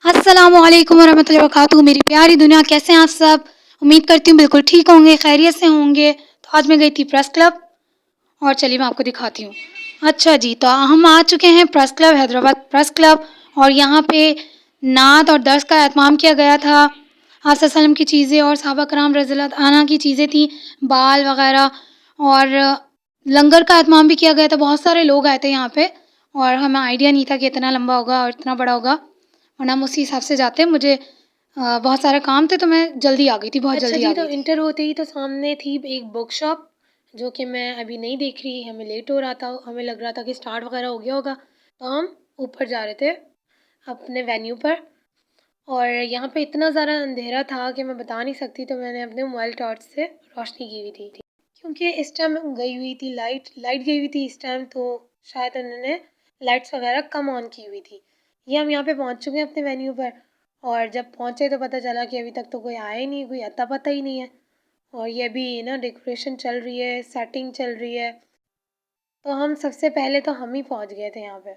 अस्सलामुअलैकुम वरहमतुल्लाहि वबरकातुहू। मेरी प्यारी दुनिया, कैसे हैं आप सब? उम्मीद करती हूँ बिल्कुल ठीक होंगे, खैरियत से होंगे। तो आज मैं गई थी प्रेस क्लब और चलिए मैं आपको दिखाती हूँ। अच्छा जी, तो हम आ चुके हैं press club, Hyderabad press club. और यहाँ पे नात और दर्स का एहतमाम किया गया था। आप वसल्लम की चीज़ें और सहाबा कराम रज़ियल्लाहु अन्हा की चीज़ें थी, बाल वग़ैरह। और लंगर का एहतमाम भी किया गया था। बहुत सारे लोग आए थे यहाँ पे और हमें आइडिया नहीं था कि इतना लंबा होगा और इतना बड़ा होगा, वरना हम उसी हिसाब से जाते। मुझे बहुत सारे काम थे तो मैं जल्दी आ गई थी, बहुत अच्छा जल्दी जी, आ तो गई थी। इंटर होते ही तो सामने थी एक बुक शॉप, जो कि मैं अभी नहीं देख रही। हमें लेट हो रहा था, हमें लग रहा था कि स्टार्ट वगैरह हो गया होगा, तो हम ऊपर जा रहे थे अपने वेन्यू पर। और यहाँ पे इतना ज़्यादा अंधेरा था कि मैं बता नहीं सकती, तो मैंने अपने मोबाइल टॉर्च से रोशनी की हुई थी, क्योंकि इस टाइम गई हुई थी लाइट लाइट गई हुई थी इस टाइम, तो शायद उन्होंने लाइट्स वगैरह कम ऑन की हुई थी। ये हम यहाँ पे पहुँच चुके हैं अपने वेन्यू पर। और जब पहुँचे तो पता चला कि अभी तक तो कोई आया ही नहीं, कोई अता पता ही नहीं है। और ये अभी ना डेकोरेशन चल रही है, सेटिंग चल रही है। तो हम सबसे पहले तो हम ही पहुँच गए थे यहाँ पे।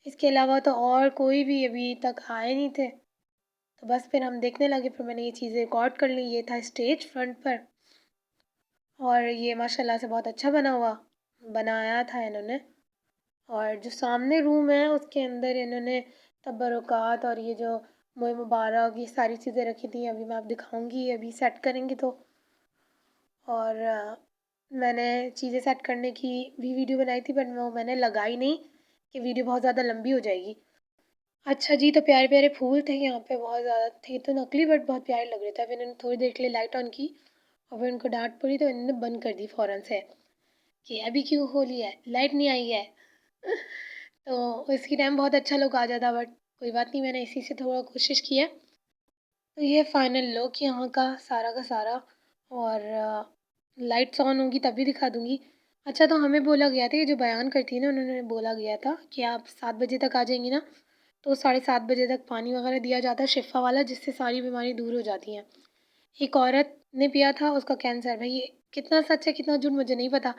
इसके अलावा तो और कोई भी अभी तक आए नहीं थे। तो बस फिर हम देखने लगे, फिर मैंने ये चीज़ें रिकॉर्ड कर ली। ये था स्टेज फ्रंट पर, और ये माशाल्लाह से बहुत अच्छा बनाया था इन्होंने। और जो सामने रूम है उसके अंदर इन्होंने तबरुकात और ये जो मोए मुबारक, ये सारी चीज़ें रखी थी। अभी मैं आप दिखाऊंगी, अभी सेट करेंगे तो। और मैंने चीज़ें सेट करने की भी वीडियो बनाई थी, बट वो मैंने लगाई नहीं कि वीडियो बहुत ज़्यादा लंबी हो जाएगी। अच्छा जी, तो प्यारे प्यारे फूल थे यहाँ पे, बहुत ज़्यादा थे तो नकली, बट बहुत प्यारे लग रहे थे। फिर इन्होंने थोड़ी देर के लिए लाइट ऑन की और फिर उनको डांट पड़ी तो इन्होंने बंद कर दी फ़ौरन से कि अभी क्यों खोली है, लाइट नहीं आई है। तो उसकी टाइम बहुत अच्छा लुक आ जाता, बट कोई बात नहीं, मैंने इसी से थोड़ा कोशिश की है। तो ये फाइनल लुक यहाँ का सारा। और लाइट्स ऑन होंगी तभी दिखा दूँगी। अच्छा, तो हमें बोला गया था, ये जो बयान करती है ना, उन्होंने बोला गया था कि आप 7 बजे तक आ जाएँगी ना, तो 7:30 बजे तक पानी वगैरह दिया जाता है शिफ़ा वाला, जिससे सारी बीमारी दूर हो जाती हैं। एक औरत ने पिया था, उसका कैंसर। भाई ये कितना सच है कितना झूठ मुझे नहीं पता,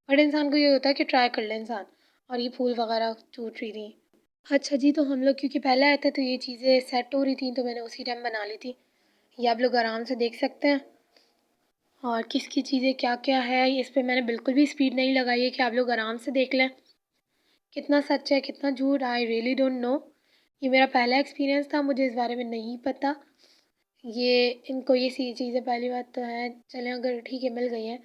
बट इंसान को ये होता है कि ट्राई कर ले इंसान। और ये फूल वगैरह टूट रही थी। अच्छा जी, तो हम लोग क्योंकि पहले आए थे तो ये चीज़ें सेट हो रही थी, तो मैंने उसी टाइम बना ली थी। ये आप लोग आराम से देख सकते हैं। और किसकी चीज़ें क्या क्या है, इस पे मैंने बिल्कुल भी स्पीड नहीं लगाई है कि आप लोग आराम से देख लें। कितना सच है कितना झूठ, आई रियली डोंट नो। ये मेरा पहला एक्सपीरियंस था, मुझे इस बारे में नहीं पता। ये इनको ये सी चीज़ें पहली बात तो है, चलें अगर ठीक है मिल गई हैं,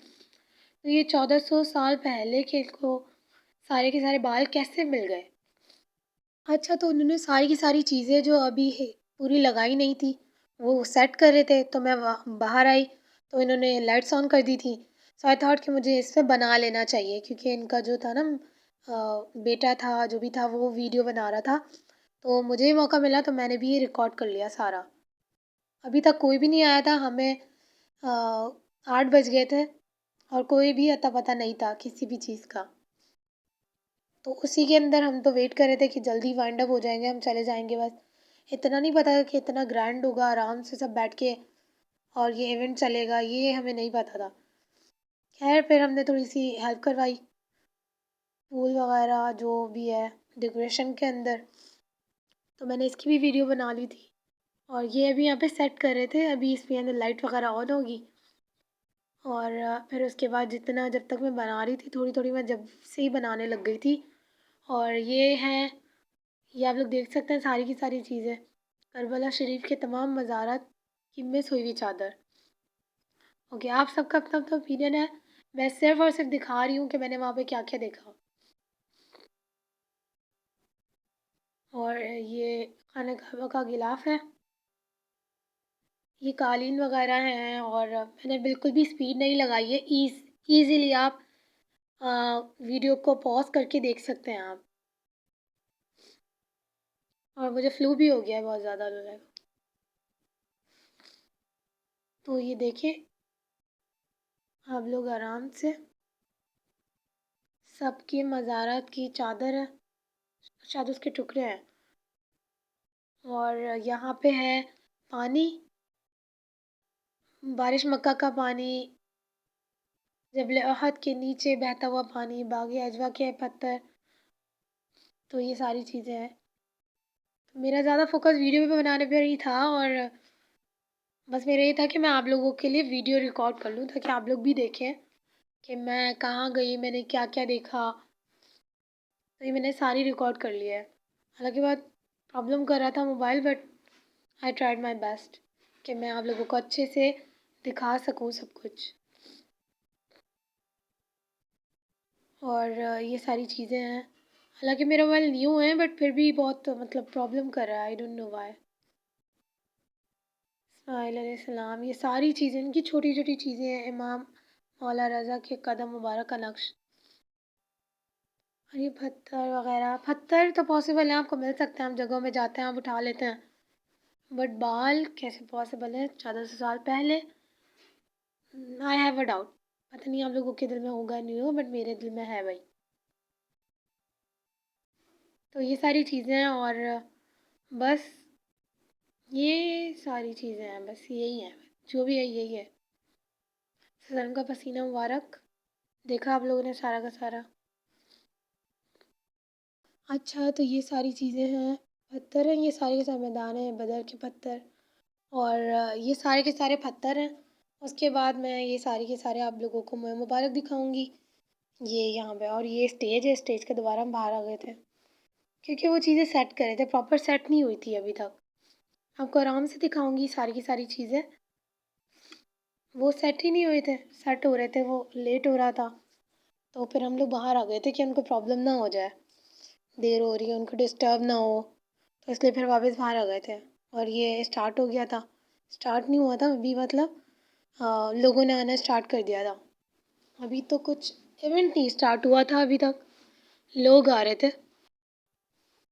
तो ये 1400 साल पहले के इनको सारे के सारे बाल कैसे मिल गए? अच्छा, तो उन्होंने सारी की सारी चीज़ें जो अभी है पूरी लगाई नहीं थी, वो सेट कर रहे थे, तो मैं बाहर आई तो इन्होंने लाइट्स ऑन कर दी थी। सो आई थॉट कि मुझे इससे बना लेना चाहिए, क्योंकि इनका जो था ना बेटा था जो भी था वो वीडियो बना रहा था, तो मुझे भी मौका मिला तो मैंने भी ये रिकॉर्ड कर लिया सारा। अभी तक कोई भी नहीं आया था, हमें 8 बज गए थे और कोई भी अता पता नहीं था किसी भी चीज़ का। तो उसी के अंदर हम तो वेट कर रहे थे कि जल्दी वाइंड अप हो जाएंगे, हम चले जाएंगे बस। इतना नहीं पता था कि इतना ग्रैंड होगा, आराम से सब बैठ के और ये इवेंट चलेगा, ये हमें नहीं पता था। खैर फिर हमने थोड़ी सी हेल्प करवाई, फूल वगैरह जो भी है डेकोरेशन के अंदर, तो मैंने इसकी भी वीडियो बना ली थी। और ये अभी यहाँ पे सेट कर रहे थे, अभी इसके अंदर लाइट वगैरह ऑन होगी। और फिर उसके बाद जितना जब तक मैं बना रही थी थोड़ी थोड़ी, मैं जब से ही बनाने लग गई थी। और ये है, ये आप लोग देख सकते हैं सारी की सारी चीज़ें, करबला शरीफ के तमाम मज़ारात की मिस हुई हुई चादर। ओके, आप सबका अपना अपना ओपिनियन है, मैं सिर्फ और सिर्फ दिखा रही हूँ कि मैंने वहाँ पे क्या क्या देखा। और ये खाना कहवा का गिलाफ है, ये कालीन वगैरह हैं। और मैंने बिल्कुल भी स्पीड नहीं लगाई है, ईज़िली आप वीडियो को पॉज करके देख सकते हैं आप। और मुझे फ्लू भी हो गया है बहुत ज़्यादा लोग, तो ये देखिए आप लोग आराम से, सबकी मज़ारात की चादर है, शायद उसके टुकड़े हैं। और यहाँ पे है पानी, बारिश मक्का का पानी, जबल अहद के नीचे बहता हुआ पानी, बागी अजवा के पत्थर, तो ये सारी चीज़ें हैं। मेरा ज़्यादा फ़ोकस वीडियो पे बनाने पर ही था और बस मेरा ये था कि मैं आप लोगों के लिए वीडियो रिकॉर्ड कर लूँ ताकि आप लोग भी देखें कि मैं कहाँ गई, मैंने क्या-क्या देखा। तो ये मैंने सारी रिकॉर्ड कर लिया है। हालाँकि बहुत प्रॉब्लम कर रहा था mobile, but I tried my best कि मैं आप लोगों को अच्छे से दिखा सकूँ सब कुछ। और ये सारी चीज़ें हैं। हालाँकि मेरा मोबाइल न्यू है बट फिर भी बहुत मतलब प्रॉब्लम कर रहा है, I don't know why. Ismail अलैहिस्सलाम, ये सारी चीज़ें इनकी छोटी-छोटी चीज़ें हैं। इमाम मौला रज़ा के कदम मुबारक का नक्श और ये पत्थर वग़ैरह, पत्थर तो पॉसिबल है, आपको मिल सकते हैं, हम जगहों में जाते हैं, आप उठा लेते हैं। बट बाल कैसे पॉसिबल है 1400 साल पहले? I have a doubt. पता नहीं आप लोगों के दिल में होगा नहीं हो, बट मेरे दिल में है भाई। तो ये सारी चीज़ें हैं और बस ये सारी चीज़ें हैं, बस यही है, जो भी है यही है। सर का पसीना मुबारक, देखा आप लोगों ने सारा का सारा। अच्छा, तो ये सारी चीज़ें हैं, पत्थर हैं, ये सारे के सारे मैदान हैं बदर के पत्थर और ये सारे के सारे पत्थर हैं। उसके बाद मैं ये सारे के सारे आप लोगों को मैं मुबारक दिखाऊंगी। ये यहाँ पे और ये स्टेज है, स्टेज के दोबारा हम बाहर आ गए थे क्योंकि वो चीज़ें सेट कर रहे थे, प्रॉपर सेट नहीं हुई थी अभी तक। आपको आराम से दिखाऊंगी सारी की सारी चीज़ें। वो सेट ही नहीं हुए थे, सेट हो रहे थे, वो लेट हो रहा था। तो फिर हम लोग बाहर आ गए थे कि उनको प्रॉब्लम ना हो जाए, देर हो रही है, उनको डिस्टर्ब ना हो, तो इसलिए फिर वापस बाहर आ गए थे। और ये स्टार्ट हो गया था, स्टार्ट नहीं हुआ था अभी, मतलब लोगों ने आना स्टार्ट कर दिया था। अभी तो कुछ इवेंट नहीं स्टार्ट हुआ था अभी तक, लोग आ रहे थे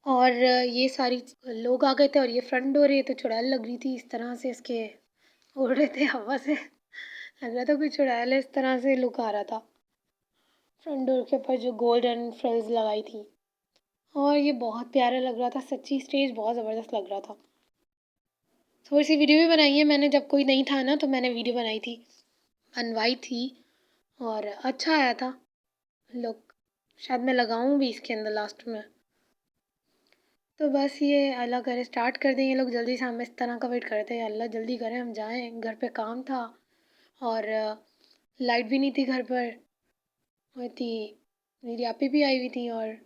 और ये सारी लोग आ गए थे और ये फ्रंट डोर है तो चुड़ैल लग रही थी इस तरह से, इसके उड़ रहे थे हवा से, लग रहा था कोई चुड़ैल है, इस तरह से लुक आ रहा था फ्रंट डोर के ऊपर जो गोल्डन फ्रिल्स लगाई थी। और ये बहुत प्यारा लग रहा था सच्ची, स्टेज बहुत ज़बरदस्त लग रहा था। थोड़ी सी वीडियो भी बनाई है मैंने, जब कोई नहीं था ना तो मैंने वीडियो बनाई थी, बनवाई थी और अच्छा आया था लुक। शायद मैं लगाऊँ भी इसके अंदर लास्ट में। तो बस ये अल्लाह करे स्टार्ट कर दें ये लोग जल्दी से, हम इस तरह का वेट करते हैं अल्लाह जल्दी करें हम जाएं, घर पे काम था और लाइट भी नहीं थी घर पर, और थी मेरी आपी भी आई हुई थी और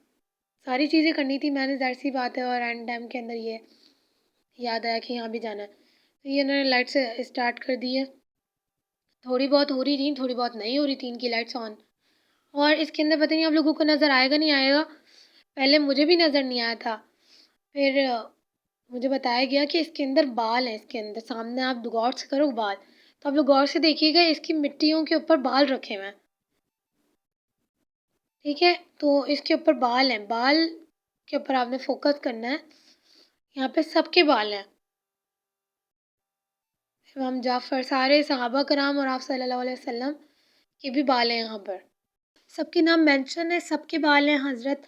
सारी चीज़ें करनी थी मैंने, ज़ाहिर सी बात है। और एंड टाइम के अंदर ये याद आया कि यहाँ भी जाना है, तो ये इन्होंने लाइट से स्टार्ट कर दी है। थोड़ी बहुत हो रही थी, थोड़ी बहुत नहीं हो रही थी इनकी लाइट्स ऑन। और इसके अंदर पता नहीं आप लोगों को नज़र आएगा नहीं आएगा, पहले मुझे भी नज़र नहीं आया था, फिर मुझे बताया गया कि इसके अंदर बाल हैं, इसके अंदर सामने आप गौर से करो बाल, तो आप लोग गौर से देखिएगा इसकी मिट्टियों के ऊपर बाल रखे हुए हैं, ठीक है। तो इसके ऊपर बाल हैं, बाल के ऊपर आपने फोकस करना है। यहाँ पे सबके बाल हैं, इमाम जाफ़र, सारे सहाबा कराम और आप सल्लल्लाहु अलैहि वसल्लम के भी बाल हैं यहाँ पर, सबके नाम मेंशन है, सबके बाल हैं। हज़रत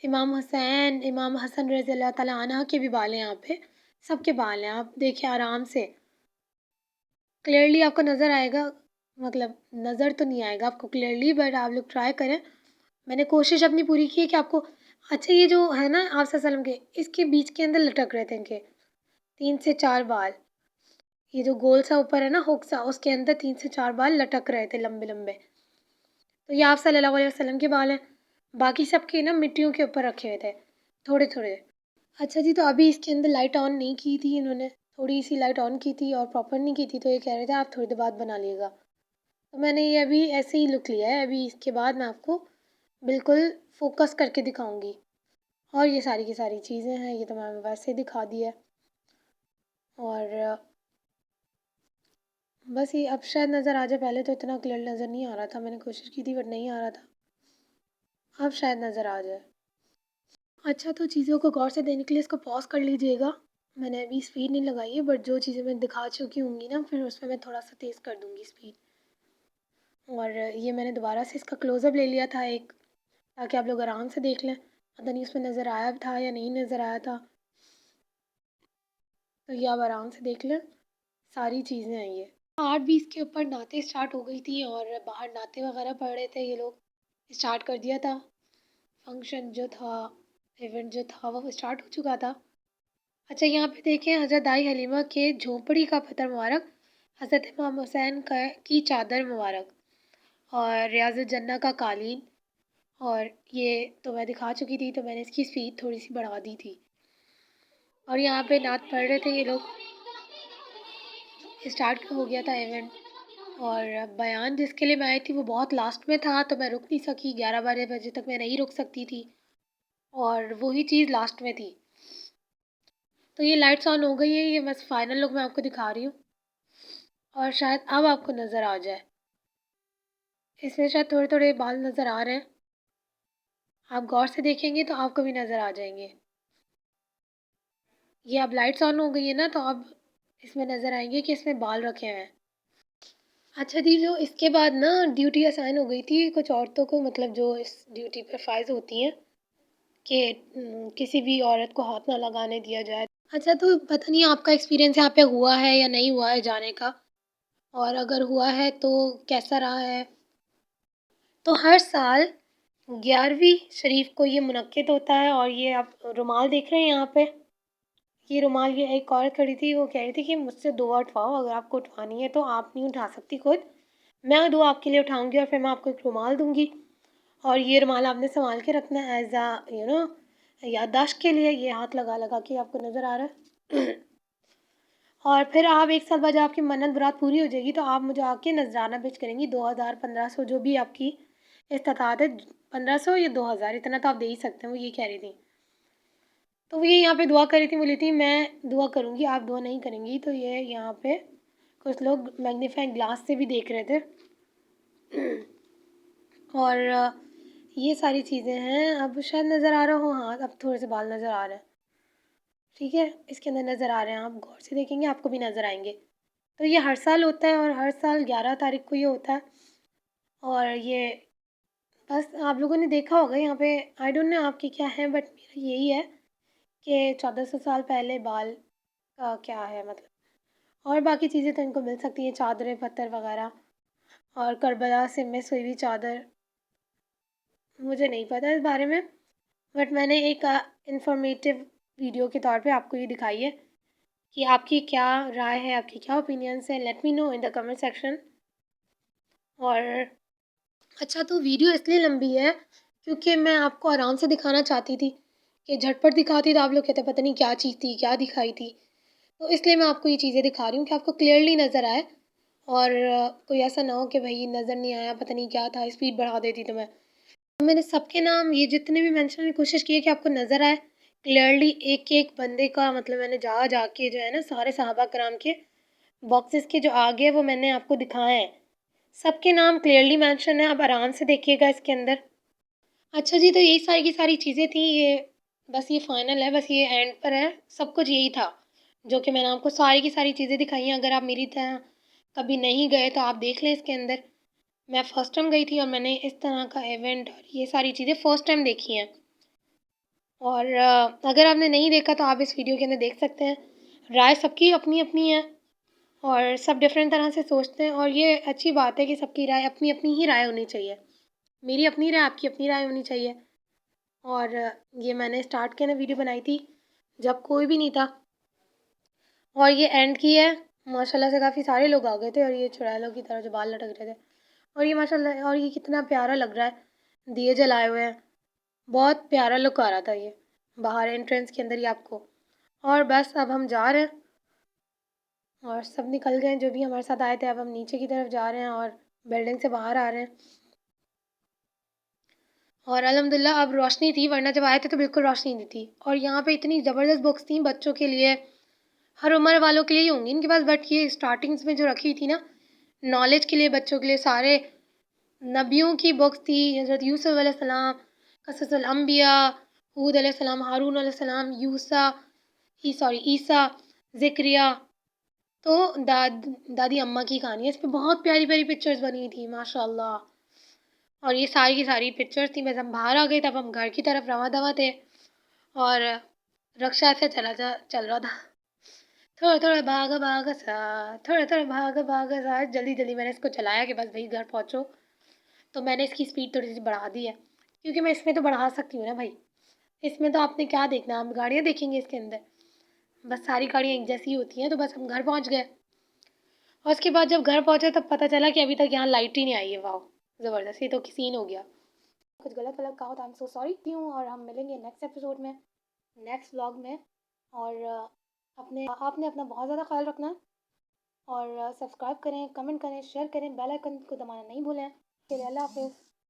इमाम हुसैन, इमाम हसन रज़ी अल्लाह ताला अन्हा के भी बाल हैं यहाँ पे, सबके बाल हैं। आप देखिए आराम से, क्लियरली आपको नज़र आएगा, मतलब नज़र तो नहीं आएगा आपको क्लियरली, बट आप लोग ट्राई करें। मैंने कोशिश अपनी पूरी की है कि आपको, अच्छा ये जो है ना आप सल्लम के, इसके बीच के अंदर लटक रहे थे इनके 3 से 4 बाल, ये जो गोल सा ऊपर है ना हुक सा, उसके अंदर 3 से 4 बाल लटक रहे थे लंबे लंबे, तो ये आप सल्लल्लाहु अलैहि वसल्लम के बाल हैं। बाकी सबके ना मिट्टियों के ऊपर रखे हुए थे थोड़े थोड़े। अच्छा जी, तो अभी इसके अंदर लाइट ऑन नहीं की थी इन्होंने, थोड़ी सी लाइट ऑन की थी और प्रॉपर नहीं की थी, तो ये कह रहे थे आप थोड़ी देर बाद बना लिएगा, तो मैंने ये अभी ऐसे ही लुक लिया है। अभी इसके बाद मैं आपको बिल्कुल फोकस करके दिखाऊंगी। और ये सारी की सारी चीज़ें हैं, ये तो मैंने वैसे दिखा दी है। और बस ये अब शायद नज़र आ जाए, पहले तो इतना क्लियर नज़र नहीं आ रहा था, मैंने कोशिश की थी बट नहीं आ रहा था, अब शायद नज़र आ जाए। अच्छा, तो चीज़ों को गौर से देने के लिए इसको पॉज़ कर लीजिएगा। मैंने अभी स्पीड नहीं लगाई है, बट जो चीज़ें मैं दिखा चुकी होंगी ना फिर उसमें मैं थोड़ा सा तेज़ कर दूँगी स्पीड। और ये मैंने दोबारा से इसका क्लोज़अप ले लिया था एक, ताकि आप लोग आराम से देख लें। पता नहीं उसमें नज़र आया था या नहीं नज़र आया था, तो ये आप आराम से देख लें, सारी चीज़ें हैं ये। 8:20 के ऊपर नाते स्टार्ट हो गई थी और बाहर नाते वगैरह पढ़ रहे थे ये लोग, स्टार्ट कर दिया था फंक्शन जो था इवेंट जो था वो स्टार्ट हो चुका था। अच्छा, यहाँ पे देखें, हज़रत दाई हलीमा के झोंपड़ी का पत्थर मुबारक, हज़रत इमाम हुसैन का की चादर मुबारक, और रियाज़ुल-जन्नह का कालीन। और ये तो मैं दिखा चुकी थी, तो मैंने इसकी स्पीड थोड़ी सी बढ़ा दी थी। और यहाँ पे नात पढ़ रहे थे ये लोग। स्टार्ट हो गया था इवेंट, और बयान जिसके लिए मैं आई थी वो बहुत लास्ट में था, तो मैं रुक नहीं सकी। 11-12 बजे तक मैं नहीं रुक सकती थी, और वही चीज़ लास्ट में थी। तो ये लाइट्स ऑन हो गई है, ये बस फाइनल लुक मैं आपको दिखा रही हूँ, और शायद अब आपको नज़र आ जाए। इसमें शायद थोड़े थोड़े बाल नज़र आ रहे हैं, आप गौर से देखेंगे तो आपको भी नज़र आ जाएंगे। ये अब लाइट्स ऑन हो गई है ना, तो अब इसमें नज़र आएंगे कि इसमें बाल रखे हुए हैं। अच्छा जी, जो इसके बाद ना ड्यूटी असाइन हो गई थी कुछ औरतों को, मतलब जो इस ड्यूटी पर फाइज होती हैं, कि किसी भी औरत को हाथ ना लगाने दिया जाए। अच्छा, तो पता नहीं आपका एक्सपीरियंस यहाँ पे हुआ है या नहीं हुआ है जाने का, और अगर हुआ है तो कैसा रहा है। तो हर साल 11वीं शरीफ को ये मुनक्किद होता है, और ये आप रुमाल देख रहे हैं यहाँ पे, ये रुमाल, ये एक औरत खड़ी थी, वो कह रही थी कि मुझसे दुआ उठवाओ, अगर आपको उठवानी है तो आप नहीं उठा सकती खुद, मैं दुआ आपके लिए उठाऊंगी, और फिर मैं आपको एक रुमाल दूंगी, और ये रुमाल आपने संभाल के रखना है एज आ याददाश्त के लिए। ये हाथ लगा लगा के आपको नज़र आ रहा है। और फिर आप 1 साल बाद जब आपकी मन्नत मुराद पूरी हो जाएगी, तो आप मुझे आके नजराना पेश करेंगी, 2000 1500 जो भी आपकी इस्तात है, 1500 या 2000, इतना तो आप दे ही सकते हैं, वो ये कह रही थी। तो वो ये यहाँ पे दुआ कर रही थी, बोली थी मैं दुआ करूँगी, आप दुआ नहीं करेंगी। तो ये यहाँ पे कुछ लोग मैग्नीफाइंग ग्लास से भी देख रहे थे। और ये सारी चीज़ें हैं। अब शायद नज़र आ रहा हो, हाँ अब थोड़े से बाल नज़र आ रहे हैं, ठीक है, इसके अंदर नज़र आ रहे हैं, आप गौर से देखेंगे आपको भी नज़र आएंगे। तो ये हर साल होता है, और हर साल 11 तारीख को ये होता है। और ये बस आप लोगों ने देखा होगा यहाँ पे, आई डोंट नो आपकी क्या है, बट मेरा यही है कि 1400 साल पहले बाल का क्या है मतलब, और बाकी चीज़ें तो इनको मिल सकती हैं, चादरें पत्थर वगैरह, और करबला से मिस हुई हुई चादर, मुझे नहीं पता इस बारे में, बट मैंने एक इंफॉर्मेटिव वीडियो के तौर पे आपको ये दिखाई है कि आपकी क्या राय है, आपकी क्या ओपिनियंस है, let me know in the comment section. और अच्छा, तो वीडियो इसलिए लंबी है क्योंकि मैं आपको आराम से दिखाना चाहती थी, कि झटपट दिखाती तो आप लोग कहते पता नहीं क्या चीज़ थी, क्या दिखाई थी। तो इसलिए मैं आपको ये चीज़ें दिखा रही हूँ कि आपको क्लियरली नज़र आए, और कोई ऐसा ना हो कि भाई नज़र नहीं आया, पता नहीं क्या था, स्पीड बढ़ा देती तो मैं। तो मैंने सबके नाम ये जितने भी मेंशन करने की कोशिश की है कि आपको नज़र आए क्लियरली, एक एक बंदे का, मतलब मैंने जा जा के जो है ना सारे सहाबा कराम के बॉक्सेस के जो आगे है वो मैंने आपको दिखाए हैं, सबके नाम क्लियरली मेंशन है, आप आराम से देखिएगा इसके अंदर। अच्छा जी, तो यही सारी की सारी चीज़ें थी, ये बस ये फाइनल है, बस ये एंड पर है, सब कुछ यही था जो कि मैंने आपको सारी की सारी चीज़ें दिखाई हैं। अगर आप मेरी तरह कभी नहीं गए तो आप देख लें इसके अंदर। मैं फ़र्स्ट टाइम गई थी, और मैंने इस तरह का इवेंट और ये सारी चीज़ें फ़र्स्ट टाइम देखी हैं। और अगर आपने नहीं देखा तो आप इस वीडियो के अंदर देख सकते हैं। राय सबकी अपनी अपनी है, और सब डिफरेंट तरह से सोचते हैं, और ये अच्छी बात है कि सबकी राय अपनी अपनी ही राय होनी चाहिए। मेरी अपनी राय, आपकी अपनी राय होनी चाहिए। और ये मैंने स्टार्ट के ना वीडियो बनाई थी जब कोई भी नहीं था, और ये एंड की है, माशाल्लाह से काफ़ी सारे लोग आ गए थे, और ये चुड़ैलों की तरह जो बाल लटक रहे थे, और ये माशाल्लाह, और ये कितना प्यारा लग रहा है, दिए जलाए हुए हैं, बहुत प्यारा लुक आ रहा था ये बाहर एंट्रेंस के अंदर ही आपको। और बस अब हम जा रहे हैं, और सब निकल गए जो भी हमारे साथ आए थे, अब हम नीचे की तरफ जा रहे हैं और बिल्डिंग से बाहर आ रहे हैं। और अल्हम्दुलिल्लाह अब रोशनी थी, वरना जब आए थे तो बिल्कुल रोशनी नहीं थी। और यहाँ पे इतनी ज़बरदस्त बुक्स थी बच्चों के लिए, हर उम्र वालों के लिए ही होंगी इनके पास, बट ये स्टार्टिंग्स में जो रखी थी ना, नॉलेज के लिए, बच्चों के लिए, सारे नबियों की बुक्स थी, हज़रत यूसुफ़ अलैहिस्सलाम, क़ससुल अंबिया, हूद अलैहिस्सलाम, हारून अलैहिस्सलाम, ईसा, ज़िक्रिया, तो दादी अम्मा की कहानी है। इस पे बहुत प्यारी प्यारी पिक्चर्स बनी हुई थी माशाल्लाह। और ये सारी की सारी पिक्चर्स थी। बस हम बाहर आ गए, तब हम घर की तरफ रवां दवा थे, और रक्षा ऐसे चल रहा था, थोड़ा थोड़ा भागा भागा सा, थोड़ा थोड़ा भागा भागा सा। जल्दी जल्दी मैंने इसको चलाया कि बस भाई घर पहुँचो। तो मैंने इसकी स्पीड थोड़ी सी बढ़ा दी है, क्योंकि मैं इसमें तो बढ़ा सकती हूँ ना भाई, इसमें तो आपने क्या देखना, हम गाड़ियाँ देखेंगे इसके अंदर, बस सारी गाड़ियाँ एक जैसी होती हैं। तो बस हम घर पहुँच गए और उसके बाद जब घर पहुँचे तब पता चला कि अभी तक यहाँ लाइट ही नहीं आई है। वाह, ज़बरदस्त, ये तो सीन हो गया। कुछ गलत गलत कहा तो आई एम सो सॉरी हूँ, और हम मिलेंगे नेक्स्ट एपिसोड में, नेक्स्ट व्लॉग में। और अपने आपने अपना बहुत ज़्यादा ख्याल रखना है, और सब्सक्राइब करें, कमेंट करें, शेयर करें, बेल आइकन को दबाना नहीं भूलें। फिर अल्लाह हाफिज़।